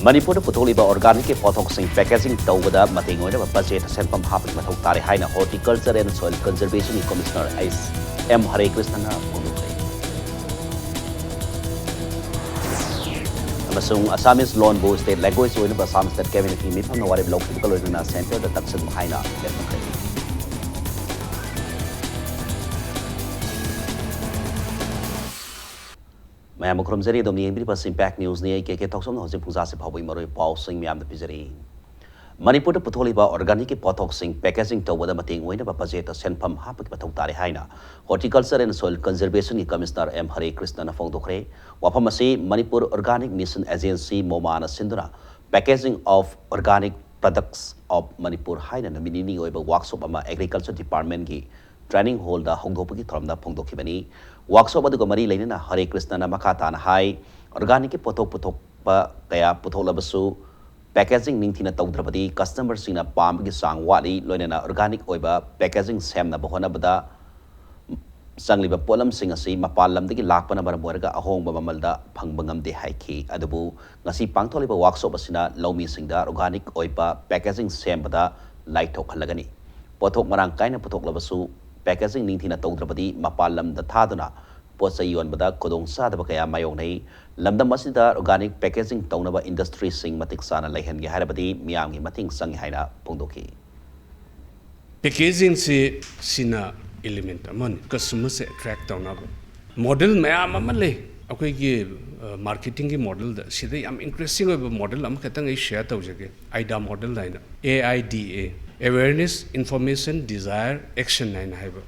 Manipur putholiba organic pothok packaging tawada mating oina budget senpam hapik mathau tare haina horticulture and soil conservation commissioner M Hare Krishna pumukai amasung Assamese lawn bo state language oina Assam state cabinet mi phang wari block typical oina center the taksan haina lemkai Maya mukrom zari domni embri pas impact news ni ke thoksom hose pungza se phawai maroi paw sing myam da pizari Manipur putholi ba organic pothok sing packaging tawada mating oina ba budget senpam hapik pathau tare haina horticulture and soil conservation ki commissioner M Hare Krishna na phongdokre wafam ase Manipur organic mission agency momana sindura packaging of organic products of Manipur haina na minini oiba workshop ama agriculture department ki training hall da hongdopagi thormda phongdokhibani workshop adu mari leina Hare Krishna na makata na hai organic pothok ba kaya putholabasu packaging ningthina tawdrabadi customer sina pam gi sang wali loina organic oiba packaging semna bahona bada sangliba polam singa si mapalam digi lakpana bar borga ahong ba mamalda phangbangam de haiki adubu ngasi pangtholiba workshop asina lomi singda organic oiba packaging sembada light thok halagani pothok marang kaina pothok labasu packaging ningthina tawdrabadi mapalam da thaduna potsai yonbada kodong sadaba kaya mayong nei lamdam asida organic packaging tawnaba industry sing matik sana laihangi harabadi miyamgi mating sangi haina pongdoki packaging se sina element amon customer se attract tawnaba model mayam amale akoi gi marketing gi model da sida yam interesting oiba model am khatang ai share tawjage aida model laina AIDA awareness information desire action line haiba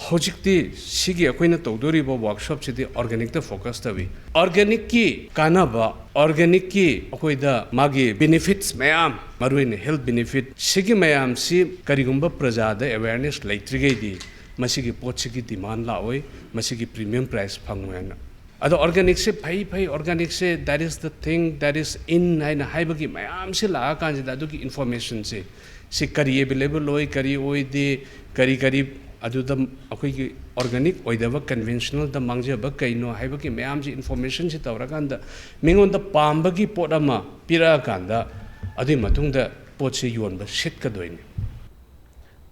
hojikti sigi akoina tawdoriba workshop chidi organic ta focus tawi organic ki kanaba organic ki akoida magi benefits mayam maruine health benefit sigi mayam si karigumba prajada awareness laitrigei di masigi pochigi demand la oi masigi premium price phangwena ado organic se phai organic se that is the thing that is in haina haibagi mayam se la kanjida adu ki information se kari available oi kari oi de kari aduda akoigi organic oidaba conventional da mangjaba kaino haibaki mayam ji information si tawrakanda mingonda pambagi pot ama pira kanda adi matungda pot se yonba sit ka doini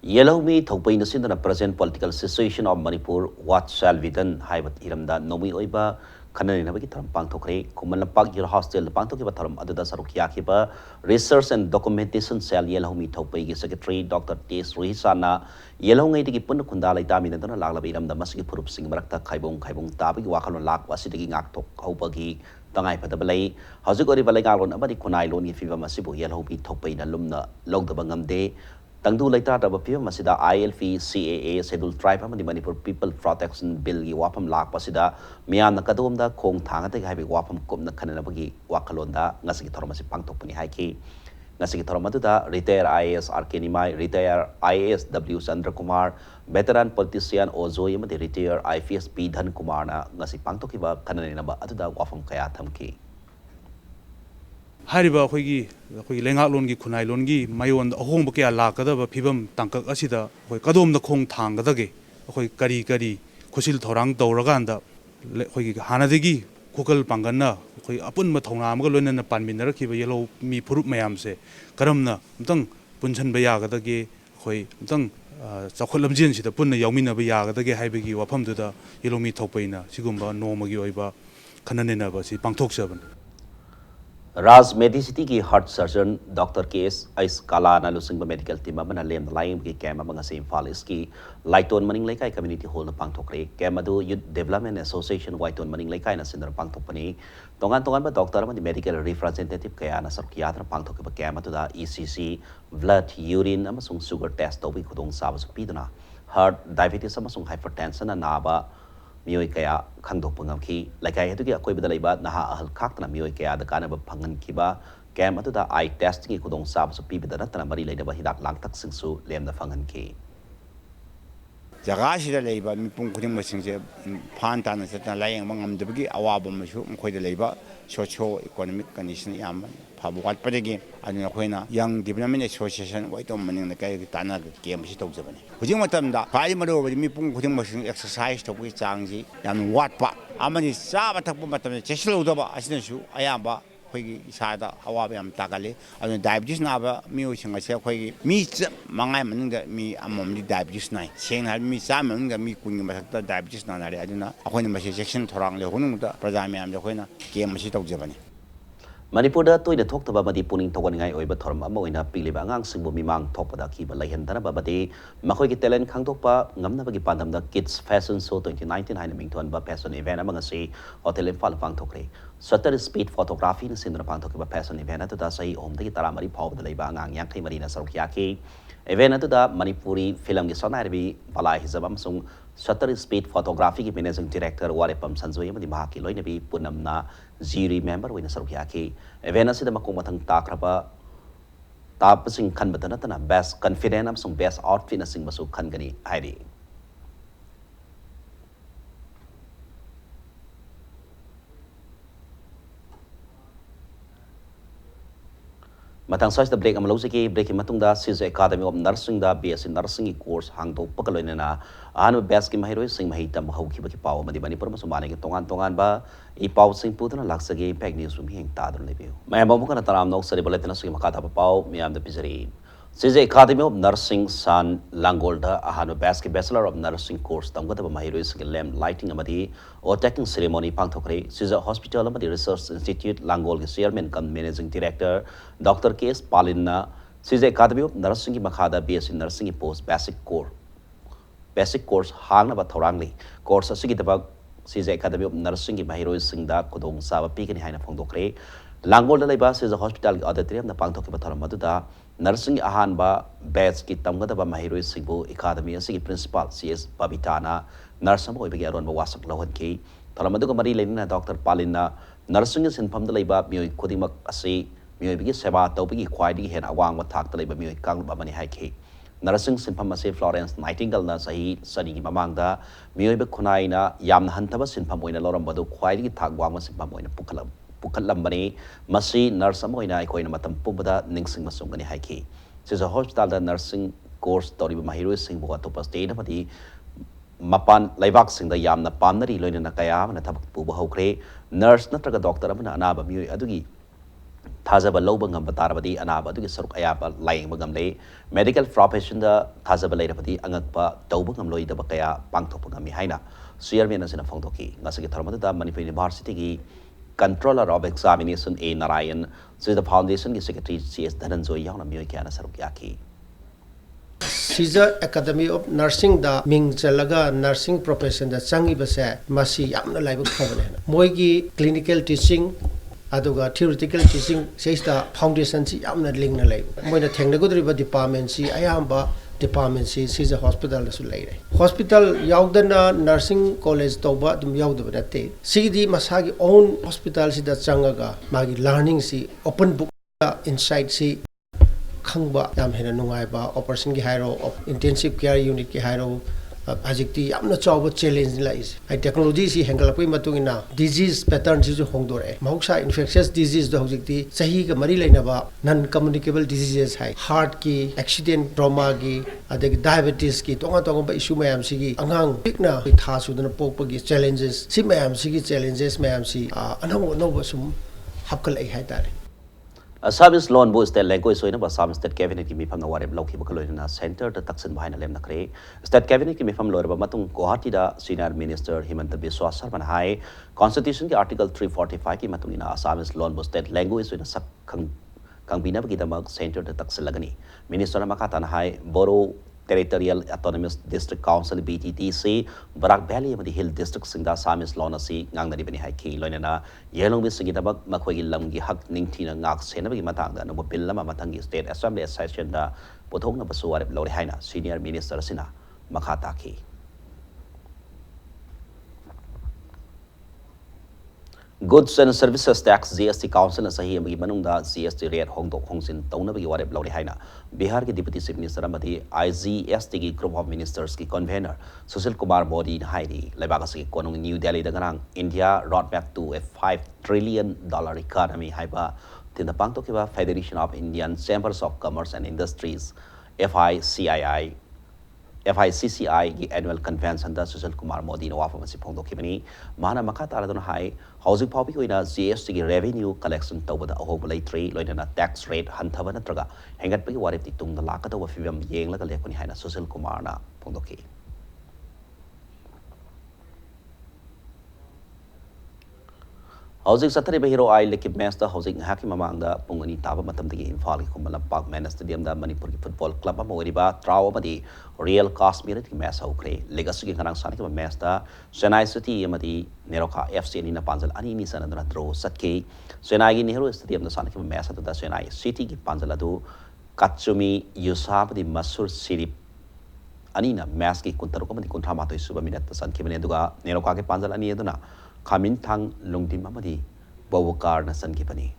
Yellow me thokpai na sindana present political situation of Manipur what shall be done haibat iramda nomi oiba khanani nabagi tharam pangthokre kumal pak your hostel pangthoki ba tharam aduda sarukya khiba research and documentation cell yellow me thokpai gi secretary Dr. T Sruhisana yellow ngai digi pun khunda lai ta minadana lagla iramda masigi phurup sing marakta khaibong tabagi wakhalon lak wasidigi ngak thok haupagi tangai padabalai hauzik ori balai galon amadi khunai lon gi fiba masibu yellow me thokpai na lumna logdaba ngamde Tangdu laita da bapia masida ILP CAA Scheduled Tribe amadi Manipur People Protection Bill gi wapam lak pasida miyan na kadom da khong thanga te haibi wapam kum na khanana bagi wakalon da ngasigi thoromasi pangthokpani haiki ngasigi thoromadu da retired IAS RK Nimai retired IAS W Chandra Kumar veteran politician Ozoi amadi retired IPS P Dhan Kumar na ngasi pangthokiba khanani na ba adu da wapam kaya thamki Hariba akhoi lenga lon gi khunai lon gi mayon ahong ba kya la kada ba phibam tangkak asida khoi kadom da khong thang ga dage akhoi kari khusil thorang tawraga anda khoi gi hanadegi khokal panganna khoi apun ma thongna am ga loina na panmin ra khiba yelo mi phurup mayam se karamna mtang punchen ba ya ga dage khoi mtang chakholam jin sida punna yawmina ba ya ga dage haibegi wafam du da yelo mi thopaina sigumba nomagi oiba khanane na ba si pangthok saban Raj Medicity ki heart surgeon Dr. K.S. Ais Kala na lusing ba medical team ba na lem laing ki kema mga sa Imphal ki Laiton Maning Laikai community hall na pangthokre kema do Youth Development Association Waiton Maning Laikai na sindar pangthokpani tongan ba doctor man medical representative kaya na sarukya na pangthok ba kema to da ECC blood urine amasung sugar test to bi khudong sa ba piduna heart diabetes amasung hypertension na naba Miyoi kaya khangdok pangamki laikai hetuki akoi bada laiba naha ahal khaktana miyoi kaya da kana ba phangan kiba kem atuda eye test ki kudong sab su pi bada natana mari laida ba hidak langtak singsu lemda phangan ki jaga sida laiba mi pung khuding masing je phan tan sa layang mangam debagi awaba masu mkhoi da laiba socio economic condition yam phabu wat padegi anu khoina young development association waitom maning na kai tana kem si tawjabani hujing matam da phai maro mi pung khuding masing exercise to ki changji yam wat pa amani sa ba thak matam cheslo da ba asina su ayamba ꯑꯩꯈꯣꯏꯒꯤ ꯏꯁꯥꯗ ꯑꯋꯥꯕ ꯌꯥꯝ ꯇꯥꯒꯜꯂꯤ ꯑꯗꯨꯅ diabetes ꯅꯥꯕ ꯃꯤꯑꯣꯏꯁꯤꯡ ꯑꯁꯦ ꯑꯩꯈꯣꯏꯒꯤ ꯃꯤ ꯃꯉꯥꯒꯤ ꯃꯅꯨꯡꯗ ꯃꯤ ꯑꯃꯃꯝꯗꯤ ꯗꯥꯏꯕꯦꯇꯤꯁ ꯅꯥꯏ ꯁꯦꯡꯅ ꯍꯥꯏꯔꯕꯗ ꯃꯤ ꯆꯥꯝꯃ ꯃꯅꯨꯡꯗ ꯃꯤ ꯀꯨꯟꯒꯤ ꯃꯊꯛꯇ ꯗꯥꯏꯕꯦꯇꯤꯁ ꯅꯥꯅꯔꯦ ꯑꯗꯨꯅ ꯑꯩꯈꯣꯏꯅ ꯃꯁꯤ ꯆꯦꯛꯁꯤꯟ ꯊꯧꯔꯥꯡ ꯂꯧꯍꯟꯅꯤꯡꯕꯗ प्रजा ꯃꯌꯥꯝꯗ ꯑꯩꯈꯣꯏꯅ ꯀꯦꯝ ꯑꯁꯤ ꯇꯧꯖꯕꯅꯤ ꯃꯅꯤꯄꯨꯔꯗ ꯇꯣꯏꯅ ꯊꯣꯛꯇꯕ ꯑꯃꯗꯤ ꯄꯨꯛꯅꯤꯡ ꯊꯧꯒꯠꯅꯤꯡꯉꯥꯏ ꯑꯣꯏꯕ ꯊꯧꯔꯝ ꯑꯃ ꯑꯣꯏꯅ ꯄꯤꯛꯂꯤꯕ ꯑꯉꯥꯡꯁꯤꯡꯕꯨ ꯃꯤꯃꯥꯡ ꯊꯣꯛꯄꯗ ꯑꯀꯤꯕ ꯂꯩꯍꯟꯗꯅꯕ ꯑꯃꯗꯤ ꯃꯈꯣꯏꯒꯤ ꯇꯦꯂꯦꯟ ꯈꯪꯗꯣꯛꯄ ꯉꯝꯅꯕꯒꯤ ꯄꯥꯟꯗꯝꯗ ꯀꯤꯗꯁ ꯐꯦꯁꯟ ꯁꯣ 2019 ꯍꯥꯏꯅ ꯃꯤꯡꯊꯣꯟꯕ ꯐꯦꯁꯟ ꯏꯚꯦꯟꯠ ꯑꯃ ꯉꯁꯤ ꯍꯣꯇꯦꯜ ꯏꯝꯐꯥꯜꯗ ꯄꯥꯡꯊꯣꯛꯈ꯭ꯔꯦ ꯁꯇꯔ ꯁ꯭ꯄꯤꯗ ꯐꯣꯇꯣꯒ꯭ꯔꯥꯐꯤꯅ ꯁꯤꯟꯗꯨꯅ ꯄꯥꯡꯊꯣꯛꯈꯤꯕ ꯐꯦꯁꯟ ꯏꯚꯦꯟꯠ ꯑꯗꯨꯗ ꯆꯍꯤ 3ꯗꯒꯤ 13 ꯐꯥꯎꯕꯗ ꯂꯩꯕ ꯑꯉꯥꯡ 53ꯅ ꯁꯔꯨꯛ ꯌꯥꯈꯤ ꯏꯚꯦꯟꯠ ꯑꯗꯨꯗ ꯃꯅꯤꯄꯨꯔꯤ ꯐꯤꯂꯝꯒꯤ ꯁꯛꯅꯥꯏꯔꯕꯤ ꯕꯂꯥ ꯍꯤꯖꯕ ꯑꯃꯁꯨꯡ ꯁꯇꯔ speed ꯐꯣꯇꯣꯒ꯭ꯔꯥꯐꯤꯒꯤ managing director Warepam Sanjoy ꯑꯃꯗꯤ ꯃꯍꯥꯛꯀꯤ ꯂꯣꯏꯅꯕꯤ ꯄꯨꯅꯝꯅ ꯖꯤꯔꯤ ꯃꯦꯝꯕꯔ ꯑꯣꯏꯅ ꯁꯔꯨꯛ ꯌꯥꯈꯤ ꯏꯚꯦꯟꯠ ꯑꯁꯤꯗ ꯃꯀꯣꯛ ꯃꯊꯪ ꯇꯥꯈ꯭ꯔꯕ ꯇꯥꯕꯁꯤꯡ ꯈꯟꯕꯇ ꯅꯠꯇꯅ ꯕꯦꯁ ꯀꯟꯐꯤꯗꯦꯟ ꯑꯃꯁꯨꯡ ꯕꯦꯁ ꯑꯥꯎꯠꯐꯤꯠꯅꯆꯤꯡꯕꯁꯨ ꯈꯟꯒꯅꯤ ꯍꯥꯏꯔꯤ ꯃꯊꯪ ꯁ꯭ꯋꯥꯏꯁꯤꯗ ꯕ꯭ꯔꯦꯛ ꯑꯃ ꯂꯧꯖꯒꯦ ꯕ꯭ꯔꯦꯛꯀꯤ ꯃꯇꯨꯡꯗ ꯁꯤꯖ ꯑꯦꯀꯥꯗꯃꯤ ꯑꯣꯐ ꯅꯔꯁꯤꯡꯗ BSc ꯅꯔꯁꯤꯡꯒꯤ ꯀꯣꯔꯁ ꯍꯥꯡꯗꯣꯛꯄꯒ ꯂꯣꯏꯅꯅ ꯑꯍꯥꯟꯕ ꯕꯦꯁꯀꯤ ꯃꯍꯩꯔꯣꯏꯁꯤꯡ ꯃꯍꯩ ꯇꯝꯕ ꯍꯧꯈꯤꯕꯒꯤ ꯄꯥꯎ ꯑꯃꯗꯤ ꯃꯅꯤꯄꯨꯔ ꯑꯃꯁꯨꯡ ꯃꯥꯂꯦꯝꯒꯤ ꯇꯣꯉꯥꯟ ꯇꯣꯉꯥꯟꯕ ꯄꯥꯎꯁꯤꯡ ꯄꯨꯗꯨꯅ ꯂꯥꯛꯆꯒꯦ ꯏꯝꯄꯦꯛ ꯅ꯭ꯌꯨꯁ ꯃꯤꯠꯌꯦꯡ ꯇꯥꯗꯨꯅ ꯂꯩꯕꯤꯌꯨ ꯃꯌꯥꯝ ꯑꯃꯨꯛꯀ ꯇꯔꯥꯝꯅ ꯑꯣꯛꯆꯔꯤꯕ ꯕꯨꯂꯦꯇꯤꯟ ꯑꯁꯤꯒꯤ ꯃꯈꯥ ꯇꯥꯕ ꯄꯥꯎ ꯃꯤꯌꯥꯝꯗ ꯄꯤꯖꯔꯤ ꯁꯤꯖ ꯑꯦꯀꯥꯗꯃꯤ ꯑꯣꯐ ꯅꯔꯁꯤꯡ ꯁꯥꯟ ꯂꯥꯡꯒꯣꯜꯗ ꯑꯍꯥꯟꯕ ꯕꯦꯁꯀꯤ ꯕꯦꯆꯂꯔ ꯑꯣꯐ ꯅꯔꯁꯤꯡ ꯀꯣꯔꯁ ꯇꯝꯒꯗꯕ ꯃꯍꯩꯔꯣꯏꯁꯤꯡꯒꯤ ꯂꯦꯝ ꯂꯥꯏꯇꯤꯡ ꯑꯃꯗꯤ ꯑꯣꯇꯦꯛꯀꯤꯡ ꯁꯦꯔꯦꯃꯣꯅꯤ ꯄꯥꯡꯊꯣꯛꯈ꯭ꯔꯦ ꯁꯤꯖ ꯍꯣꯁꯄꯤꯇꯥꯜ ꯑꯃꯗꯤ ꯔꯤꯁꯔꯆ ꯏꯟꯁꯇꯤꯇ꯭ꯌꯨꯠ ꯂꯥꯡꯒꯣꯜꯒꯤ chairman cum managing director doctor K S. ꯄꯥꯂꯤꯟꯅ ꯁꯤꯖ ꯑꯦꯀꯥꯗꯃꯤ ꯑꯣꯐ ꯅꯔꯁꯤꯡꯒꯤ ꯃꯈꯥꯗ BSc ꯅꯔꯁꯤꯡꯒꯤ ꯄꯣꯁ ꯕꯦꯁꯤक कोर्स हांगनबा थौरांगली कोर्स असिगिदबक सीजे एकेडमी ऑफ नर्सिंग की महिरोइसिंगदा खुदोंचाबा पीगनी हाइना फोंदोखरे लांगोलदा लेबा सीजे हॉस्पिटल की ऑडिटोरियम दा पांगथोखिबा थौरम अदुदा नर्सिंग अहानबा बैच की तमगदबा महिरोइसिंगबु एकेडमी असिगी प्रिंसिपल CS बबिताना नर्स अमा ओइबगी अरोनबा वासक लौहनखि थौरम अदुगा मरी लेनिना डॉक्टर पालिना नर्सिंग सिनफमदा लेबा मियोइ खुदिमक असि मियोइबगी सेवा तौबगी ख्वाइदगी हेन अवांगबा थाकता लेबा मियोइ कांगबा मनि हाइखि नर्सिंग सिंफम असे फ्लोरेंस नाइटिंगल सही सनी की ममांगदा मियोइब खुनाइना यामना हंतबा सिंफम ओइना लौरमबदु ख्वाइदगी थाक वांगबा सिंफम ओइना पुखलमबने मसी नर्स अमा ओइना अखोइना मतम पुबदा निंगसिंग मसुंगनी हाइखि सिजा हॉस्पिटल नर्सिंग कोर्स तौरिबा महिरोइ सिंह अतोपा स्टेट अमदी मपान लैबाक सिंगदा यामना पामनरी लोइना कया अमना थबक पुबा हौखरे नर्स नत्रगा डॉक्टर अमना अनाबा मियोइ अदुगी थाजब लौब ngamba tarabadi anaba adugi saruk ayaba laing gamle medical profession da thajaba leirabadi angakpa tauba ngamloi da bakaya pangthokpa ngami haina chairman asina phongdoki ngasagi tharmada da Manipur University gi controller of examination A Narayan so the foundation gi secretary CS Dhananjoy yauna mioi kyana saruk yaki Caesar Academy of Nursing da ming chalaga nursing profession da changi base masi yamna laibuk khabane moigi clinical teaching aduga theoretical teaching seista foundation si yamna link na lay moina thengnagodriba department si ayamba department si is a hospital da su lay hospital yaudana nursing college toba dum yaudaba natte sidi masagi own hospital si da changaga magi learning si open book inside si khangba yam hena nungai ba operation ki hairo intensive care unit ki hairo Ajikti amna chawba challenge la is ai technology si hengalapoi matungina disease pattern si hongdore mahoksa infectious disease do hojikti sahi ga mari lainaba non communicable diseases hai heart ki accident trauma ki adagi diabetes ki tonga tonga ba issue mayam si gi angang pikna tha sudana pokpa gi challenges si mayam si gi challenges mayam si anong sum hapkal ai hai tare Service loan bu state language soina ba sam state cabinet ki mifam na wareb lauki ba kaloina center ta taksin bahina lem nakre state cabinet ki mifam lor ba matung Guwahati da senior minister Himanta Biswa Sarman hai constitution ki article 345 ki matungina service loan bu state language soina sak kangbina ba kidamak center ta taksin lagani minister na makata na hai boro Territorial Autonomous District Council BTTC Barak Valley amadi Hill District singda Samis law asi ngangnari bani hai ki loinana yelong bis sigidabak makhoi lamgi hak ningthina ngak senabagi matangda no bill lama matangi state assembly session da pothokna basu warep lori haina senior minister sina makhata ki Goods and Services Tax GST Council sahi amagi manungda GST rate hongdok hongsin taunabagi warep lori haina Bihar ke Deputy Chief Minister amadi IGST ki group of ministers ki convener Sushil Kumar Modi hairi lebaga se konung New Delhi da ganang India roadmap to a $5 trillion economy haiba tinda pangtokiba Federation of Indian Chambers of Commerce and Industries FICII FICCI की annual convention da Sushil Kumar Modi na wafa masi phongdokibani mana makha taradona hai housing phawi koina GST ki revenue collection tawbada ahobla leitri loinana tax rate hanthaba natraga hengat pagi warip ti tungda lakata wa fibam yenglaga lekoni haina Sushil Kumar na phongdoki Housing Satari Hero I like Master Housing Haki Mamanga, Pungani Taba Matamdi, Infali Kumala Park Man Stadium, the Manipur Football Club, Moriba, Traumadi, Real Cosmetic Mass Okre, Legacy Kanang Sonic Master, Senai City, Yamadi, Neroka FC in Panzel, Anini Sanadro, Sake, Senai Nero Stadium, the Sonic Mass at the Senai City, Panzaladu, Katsumi, Yusab, the Masur City. Anina, Maski, Kuntarokam, the Kuntamato, Subaminat, the San Kimeneduga, Neroka Panzal Aniaduna. Kamin thang lungtim amadi bawakar na san kipani.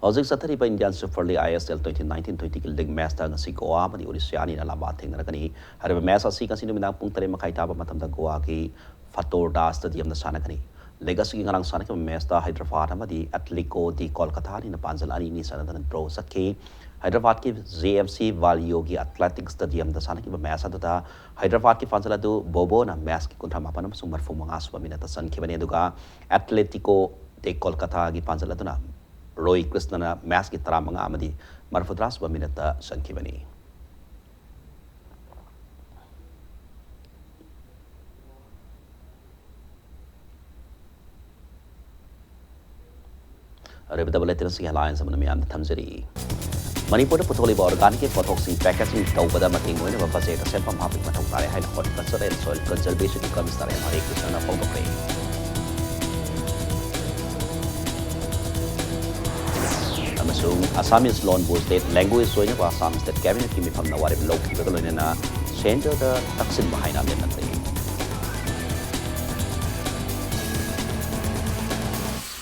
Housing Satari pa Indian Super League ISL 2019-20 League Match ng si Goa madi Odisha na labating na kani harap match si kasi numinang pung tare makaitaba matamda Goa ki Fatorda Stadium na sana kani. Legacy ng ngarang sana ki match da Hyderabad madi Atletico di Kolkata ni na panzal ani ni sana dan pro sa ki Hyderabad की JMC वालियोगी athletic stadium the साना की match अदुदा Hyderabad की फांसला दु बोबो ना match की कुंठा मापन मसुम मरफु मंगास बमिना त सन की बने दुगा एथलेटिको दे कोलकाता की फांसला दुना रोय कृष्ण ना मैच की तरा मंगा मदी मरफुद्रास बमिना त सन की बनी अरे बदबले तेरे से हेडलाइंस हमने मियां थमजरी Manipur putoli ba organic photoxin packaging tawbada mating mo na base ta self mapik matong tare hai horticulture and soil conservation commissar Hare Krishna Pongokre amasung Assamese Lawn Board State Language soina ba Assam State Cabinet ki mifam na warib lok ki bagalo na center da taksin bahay na den